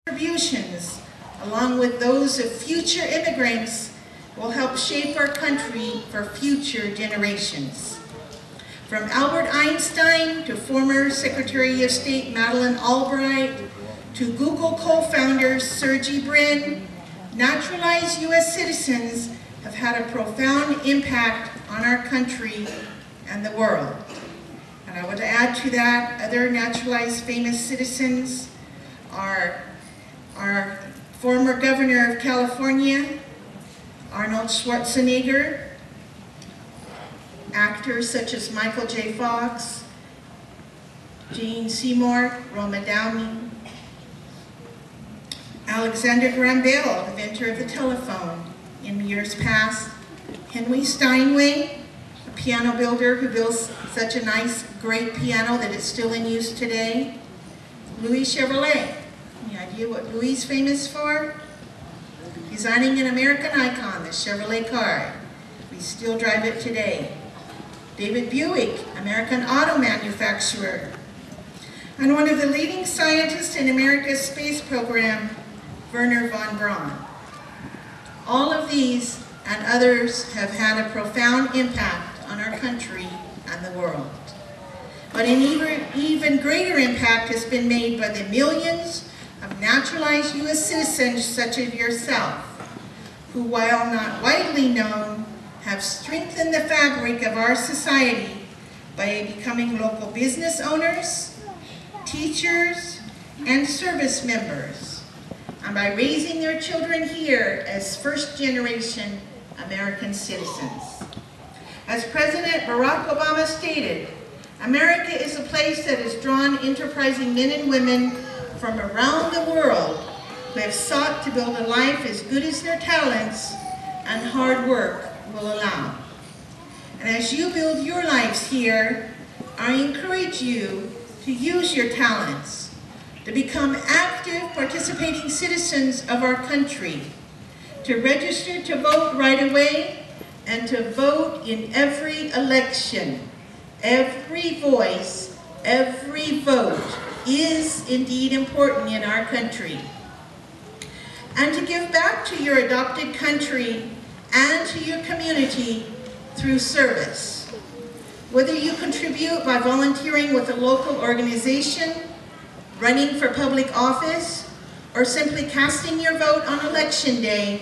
Contributions, along with those of future immigrants, will help shape our country for future generations. From Albert Einstein to former Secretary of State Madeleine Albright to Google co-founders Sergey Brin, naturalized US citizens have had a profound impact on our country and the world. And I would add to that, other naturalized famous citizens are our former governor of California, Arnold Schwarzenegger, actors such as Michael J. Fox, Jane Seymour, Roma Downey, Alexander Graham Bell, inventor of the telephone in years past, Henry Steinway, a piano builder who builds such a nice, great piano that is still in use today, Louis Chevrolet. Any idea what Louis is famous for? Designing an American icon, the Chevrolet car. We still drive it today. David Buick, American auto manufacturer. And one of the leading scientists in America's space program, Wernher von Braun. All of these and others have had a profound impact on our country and the world. But an even greater impact has been made by the millions of naturalized US citizens such as yourself, who, while not widely known, have strengthened the fabric of our society by becoming local business owners, teachers, and service members, and by raising their children here as first-generation American citizens. As President Barack Obama stated, America is a place that has drawn enterprising men and women from around the world who have sought to build a life as good as their talents and hard work will allow. And as you build your lives here, I encourage you to use your talents, to become active, participating citizens of our country, to register to vote right away, and to vote in every election. Every voice, every vote is indeed important in our country. And to give back to your adopted country and to your community through service. Whether you contribute by volunteering with a local organization, running for public office, or simply casting your vote on election day,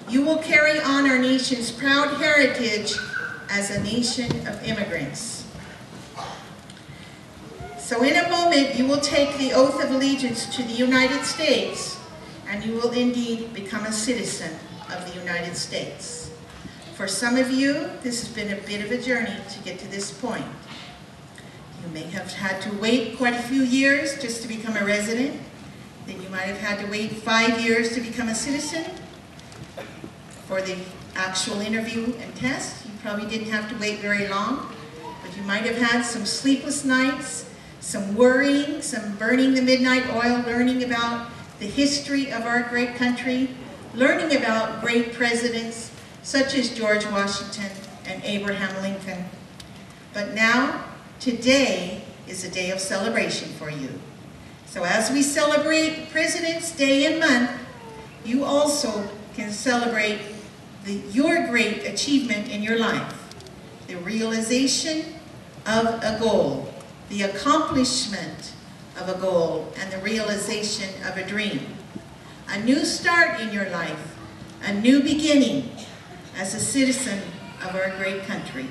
you will carry on our nation's proud heritage as a nation of immigrants. So in a moment, you will take the oath of allegiance to the United States, and you will indeed become a citizen of the United States. For some of you, this has been a bit of a journey to get to this point. You may have had to wait quite a few years just to become a resident. Then you might have had to wait 5 years to become a citizen. For the actual interview and test, you probably didn't have to wait very long, but you might have had some sleepless nights, some worrying, some burning the midnight oil, learning about the history of our great country, learning about great presidents such as George Washington and Abraham Lincoln. But now, today is a day of celebration for you. So as we celebrate President's Day and month, you also can celebrate your great achievement in your life, the realization of a goal, the accomplishment of a goal, and the realization of a dream. A new start in your life, a new beginning as a citizen of our great country.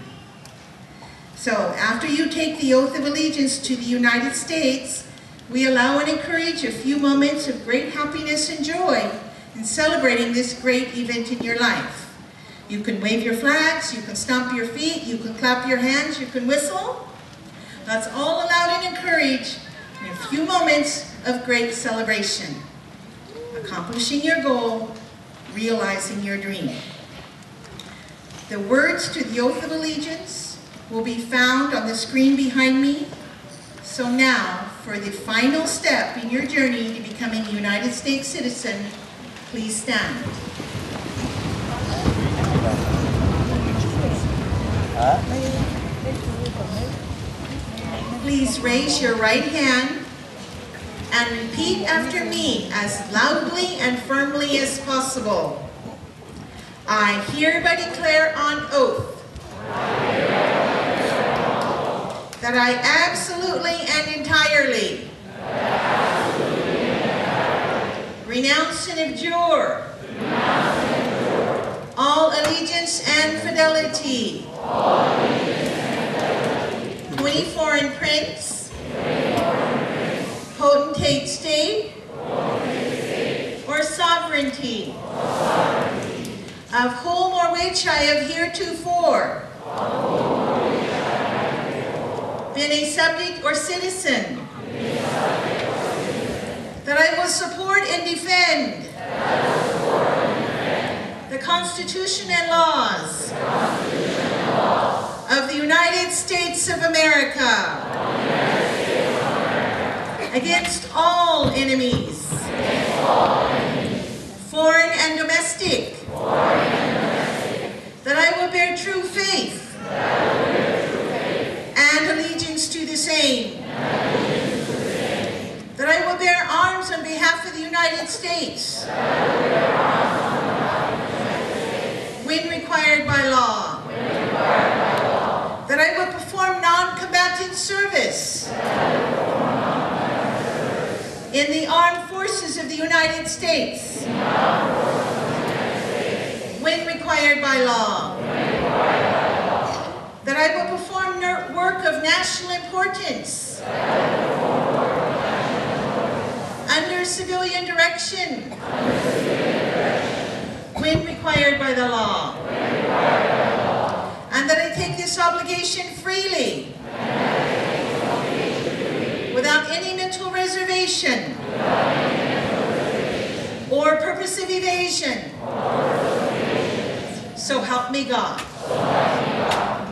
So after you take the oath of allegiance to the United States, we allow and encourage a few moments of great happiness and joy in celebrating this great event in your life. You can wave your flags, you can stomp your feet, you can clap your hands, you can whistle. That's all allowed and encouraged in a few moments of great celebration. Accomplishing your goal, realizing your dream. The words to the oath of allegiance will be found on the screen behind me. So now, for the final step in your journey to becoming a United States citizen, please stand. Please raise your right hand and repeat after me as loudly and firmly as possible. I hereby declare on oath that I absolutely and entirely renounce and abjure all allegiance and fidelity to any foreign prince, potentate state, or sovereignty, of whom or which I have heretofore been a subject or citizen, that I will support and defend the Constitution and laws of the United States of America against all enemies, foreign and domestic, that I will bear true faith and allegiance to the same, that I will bear arms on behalf of the United States when required by law, that I will perform non-combatant service in the armed forces of the United States when required by law, that I will perform work of national importance under civilian direction when required by the law, and that I take this obligation freely without any mental reservation or purpose of evasion. So help me God.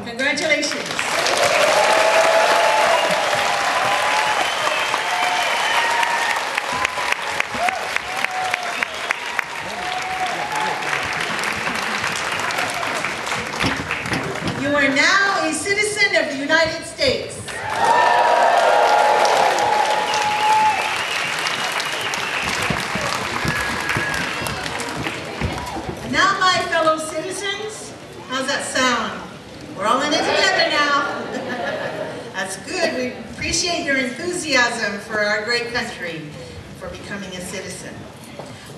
Congratulations. You are now a citizen of the United States. And now, my fellow citizens, how's that sound? We're all in it together now. That's good. We appreciate your enthusiasm for our great country, for becoming a citizen.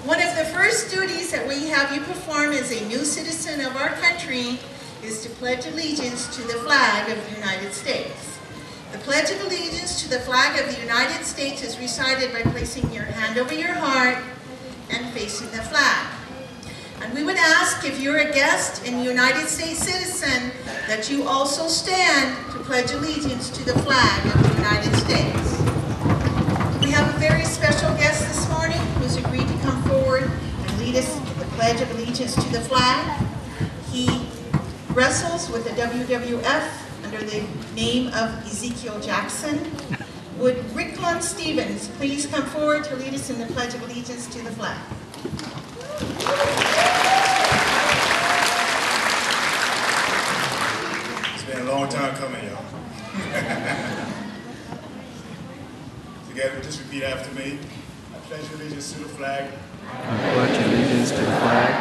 One of the first duties that we have you perform as a new citizen of our country is to pledge allegiance to the flag of the United States. The Pledge of Allegiance to the flag of the United States is recited by placing your hand over your heart and facing the flag. And we would ask, if you're a guest and United States citizen, that you also stand to pledge allegiance to the flag of the United States. We have a very special guest this morning who's agreed to come forward and lead us in the Pledge of Allegiance to the flag. He wrestles with the WWF under the name of Ezekiel Jackson. Would Ricklon Stevens please come forward to lead us in the Pledge of Allegiance to the flag? It's been a long time coming, y'all. Together, just repeat after me. I pledge allegiance to the flag. I pledge allegiance to the flag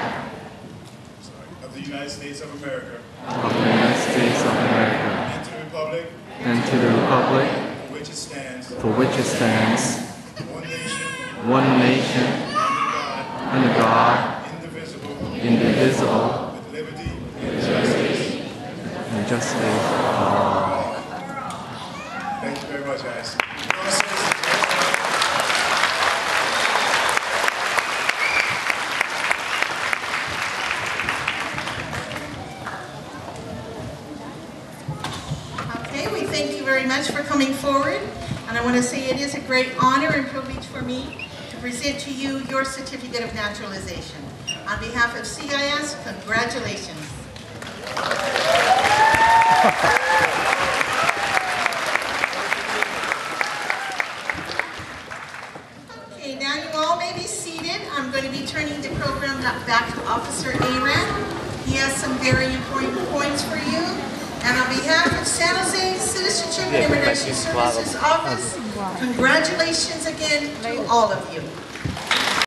Of the United States of America. of the United States of America And to the republic. and to the republic For which it stands. One nation, under God, indivisible, with liberty and justice for all. Thank you very much, guys. Okay, we thank you very much for coming forward. And I want to say it is a great honor and privilege for me to present to you your certificate of naturalization. On behalf of CIS, congratulations. Okay, now you all may be seated. I'm going to be turning the program back to Officer Aran. He has some very important points for you. And on behalf of San Jose Citizenship and Immigration Services Office, congratulations again to all of you.